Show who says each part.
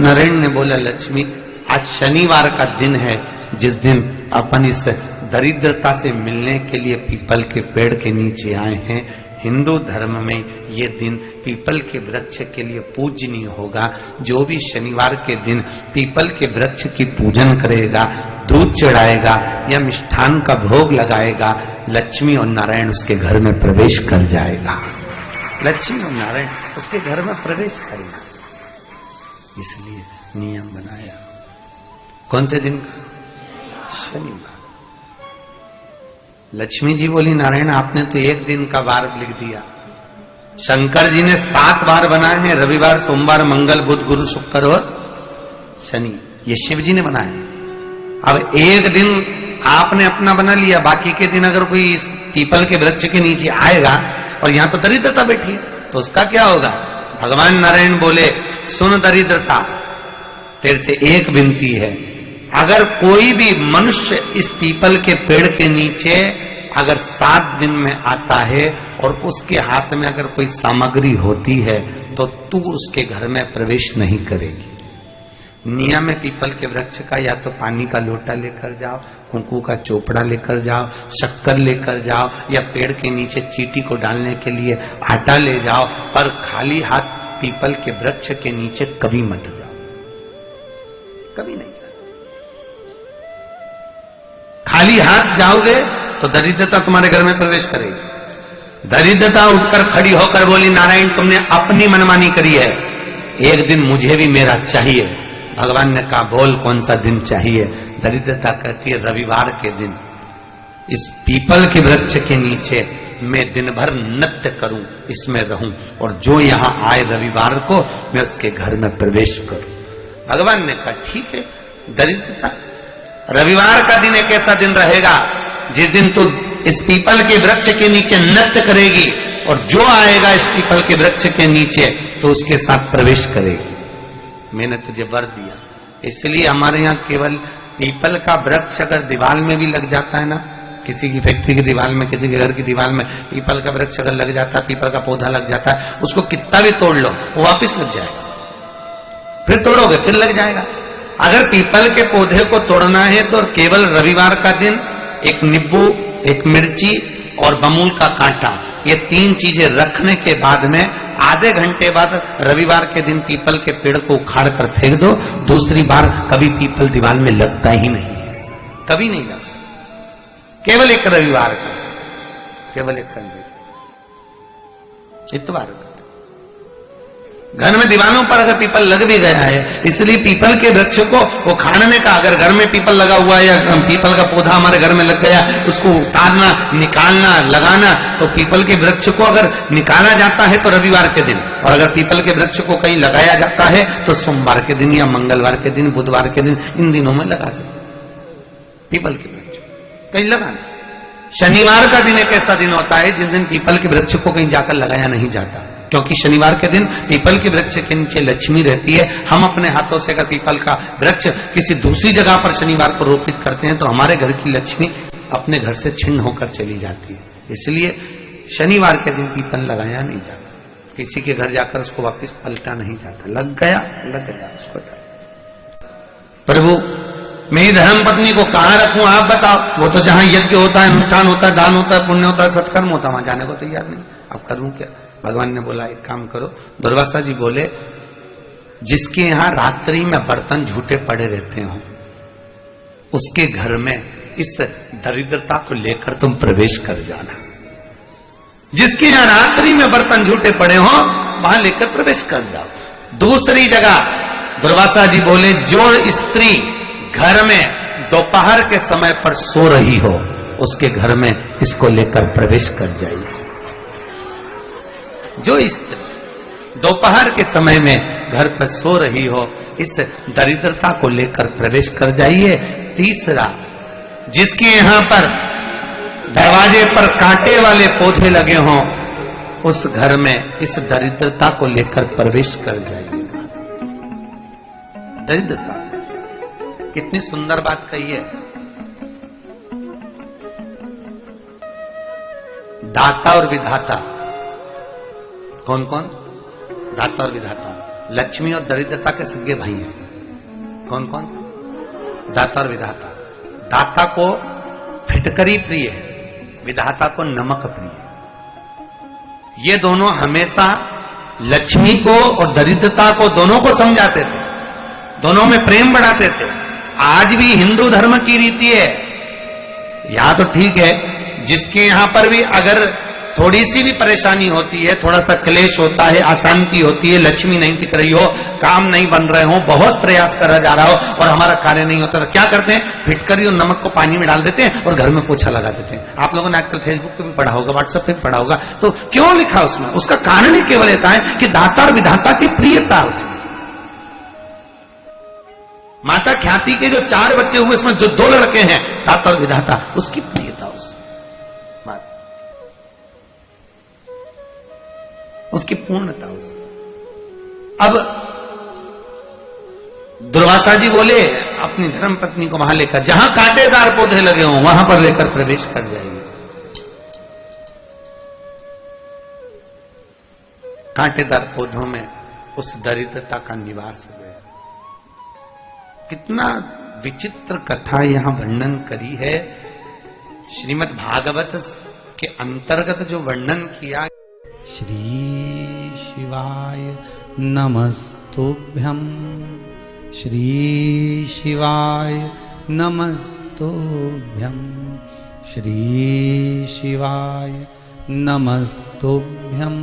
Speaker 1: नारायण ने बोला, लक्ष्मी आज शनिवार का दिन है, जिस दिन अपन इस दरिद्रता से मिलने के लिए पीपल के पेड़ के नीचे आए हैं। हिंदू धर्म में ये दिन पीपल के वृक्ष के लिए पूजनीय होगा। जो भी शनिवार के दिन पीपल के वृक्ष की पूजन करेगा, दूध चढ़ाएगा या मिष्ठान का भोग लगाएगा, लक्ष्मी और नारायण उसके घर में प्रवेश कर जाएगा। लक्ष्मी और नारायण उसके घर में प्रवेश करेगा। इसलिए नियम बनाया। कौन से दिन का? शनिवार। लक्ष्मी जी बोली, नारायण आपने तो एक दिन का वार लिख दिया। शंकर जी ने 7 वार बनाए हैं, रविवार, सोमवार, मंगल, बुध, गुरु, शुक्र और शनि। ये शिव जी ने बनाए। अब एक दिन आपने अपना बना लिया, बाकी के दिन अगर कोई इस पीपल के वृक्ष के नीचे आएगा और यहां तो दरिद्रता बैठी है, तो उसका क्या होगा? भगवान नारायण बोले, सुन दरिद्रता, तेरे से एक विनती है, अगर कोई भी मनुष्य इस पीपल के पेड़ के नीचे अगर 7 दिन में आता है और उसके हाथ में अगर कोई सामग्री होती है तो तू उसके घर में प्रवेश नहीं करेगी। नियम है पीपल के वृक्ष का, या तो पानी का लोटा लेकर जाओ, कुंकू का चोपड़ा लेकर जाओ, शक्कर लेकर जाओ, या पेड़ के नीचे चींटी को डालने के लिए आटा ले जाओ, पर खाली हाथ पीपल के वृक्ष के नीचे कभी मत जाओ, कभी नहीं जाओ। खाली हाथ जाओगे तो दरिद्रता तुम्हारे घर में प्रवेश करेगी। दरिद्रता उठकर खड़ी होकर बोली, नारायण तुमने अपनी मनमानी करी है, एक दिन मुझे भी मेरा चाहिए। भगवान ने कहा, बोल कौन सा दिन चाहिए? दरिद्रता कहती है, रविवार के दिन इस पीपल के वृक्ष के नीचे मैं दिन भर नृत्य करूं, इसमें रहूं, और जो यहां आए रविवार को मैं उसके घर में प्रवेश करूं। भगवान ने कहा, ठीक है। दरिद्रता, रविवार का दिन एक ऐसा दिन रहेगा जिस दिन तू इस पीपल के वृक्ष के नीचे नृत्य करेगी, और जो आएगा इस पीपल के वृक्ष के नीचे तो उसके साथ प्रवेश करेगी। मैंने तुझे वर दिया। इसलिए हमारे यहाँ केवल पीपल का वृक्ष अगर दीवार में भी लग जाता है ना, किसी की फैक्ट्री की दीवार में, किसी के घर की दीवार में पीपल का वृक्ष अगर लग जाता है, पीपल का पौधा लग जाता है, उसको कितना भी तोड़ लो वो वापिस लग जाएगा। फिर तोड़ोगे फिर लग जाएगा। अगर पीपल के पौधे को तोड़ना है तो केवल रविवार का दिन एक नींबू, एक मिर्ची और बमूल का कांटा, ये 3 चीजें रखने के बाद में आधे घंटे बाद रविवार के दिन पीपल के पेड़ को उखाड़ कर फेंक दो। दूसरी बार कभी पीपल दीवार में लगता ही नहीं, कभी नहीं लग सकता। केवल एक रविवार का, केवल एक संडे, इतवार का। घर में दीवारों पर अगर पीपल लग भी गया है, इसलिए पीपल के वृक्ष को उखाड़ने का, अगर घर में पीपल लगा हुआ है या पीपल का पौधा हमारे घर में लग गया, उसको उतारना, निकालना, लगाना, तो पीपल के वृक्ष को अगर निकाला जाता है तो रविवार के दिन, और अगर पीपल के वृक्ष को कहीं लगाया जाता है तो सोमवार के दिन या मंगलवार के दिन, बुधवार के दिन, इन दिनों में लगा सकते पीपल के वृक्ष कहीं लगाना। शनिवार का दिन एक ऐसा दिन होता है जिस दिन पीपल के वृक्ष को कहीं जाकर लगाया नहीं जाता, क्योंकि शनिवार के दिन पीपल के वृक्ष के नीचे लक्ष्मी रहती है। हम अपने हाथों से अगर पीपल का वृक्ष किसी दूसरी जगह पर शनिवार को रोपित करते हैं तो हमारे घर की लक्ष्मी अपने घर से छिन्न होकर चली जाती है। इसलिए शनिवार के दिन पीपल लगाया नहीं जाता, किसी के घर जाकर उसको वापस पलटा नहीं जाता। लग गया उसको। प्रभु मेरी धर्म पत्नी को कहां रखूं, आप बताओ। वो तो जहां यज्ञ होता है, अनुष्ठान होता है, दान होता है, पुण्य होता है, सत्कर्म होता है, वहां जाने को तैयार नहीं। अब करूं क्या? भगवान ने बोला, एक काम करो। दुर्वासा जी बोले, जिसके यहां रात्रि में बर्तन झूठे पड़े रहते हो, उसके घर में इस दरिद्रता को लेकर तुम प्रवेश कर जाना। जिसके यहां रात्रि में बर्तन झूठे पड़े हो, वहां लेकर प्रवेश कर जाओ। दूसरी जगह दुर्वासा जी बोले, जो स्त्री घर में दोपहर के समय पर सो रही हो, उसके घर में इसको लेकर प्रवेश कर जाइए। जो स्त्री दोपहर के समय में घर पर सो रही हो, इस दरिद्रता को लेकर प्रवेश कर जाइए। तीसरा, जिसके यहां पर दरवाजे पर कांटे वाले पौधे लगे हों, उस घर में इस दरिद्रता को लेकर प्रवेश कर जाइए। दरिद्रता, कितनी सुंदर बात कही है। दाता और विधाता, कौन कौन? दाता और विधाता। लक्ष्मी और दरिद्रता के सगे भाई हैं। कौन कौन? दाता और विधाता। दाता को फिटकरी प्रिय है, विधाता को नमक प्रिय है। ये दोनों हमेशा लक्ष्मी को और दरिद्रता को, दोनों को समझाते थे, दोनों में प्रेम बढ़ाते थे। आज भी हिंदू धर्म की रीति है, यहां तो ठीक है, जिसके यहां पर भी अगर थोड़ी सी भी परेशानी होती है, थोड़ा सा क्लेश होता है, अशांति होती है, लक्ष्मी नहीं टिक रही हो, काम नहीं बन रहे हो, बहुत प्रयास करा जा रहा हो और हमारा कार्य नहीं होता, तो क्या करते हैं? फिटकरी और नमक को पानी में डाल देते हैं और घर में पोछा लगा देते हैं। आप लोगों ने आजकल फेसबुक पे भी पढ़ा होगा, व्हाट्सएप पे भी पढ़ा होगा। तो क्यों लिखा उसमें? उसका कारण ही केवल इतना है कि दाता और विधाता की प्रियता उसमें। माता ख्याति के जो 4 बच्चे हुए, उसमें जो 2 लड़के हैं, दाता और विधाता, उसकी प्रियता, उसकी पूर्णता उसकी। अब दुर्वासा जी बोले अपनी धर्म पत्नी को वहां लेकर, जहां कांटेदार पौधे लगे हों वहां पर लेकर प्रवेश कर जाइए। कांटेदार पौधों में उस दरिद्रता का निवास हो गया। कितना विचित्र कथा यहां वर्णन करी है। श्रीमद् भागवत के अंतर्गत जो वर्णन किया, श्री शिवाय नमस्तुभ्यं, श्री शिवाय नमस्तुभ्यं, श्री शिवाय नमस्तुभ्यं,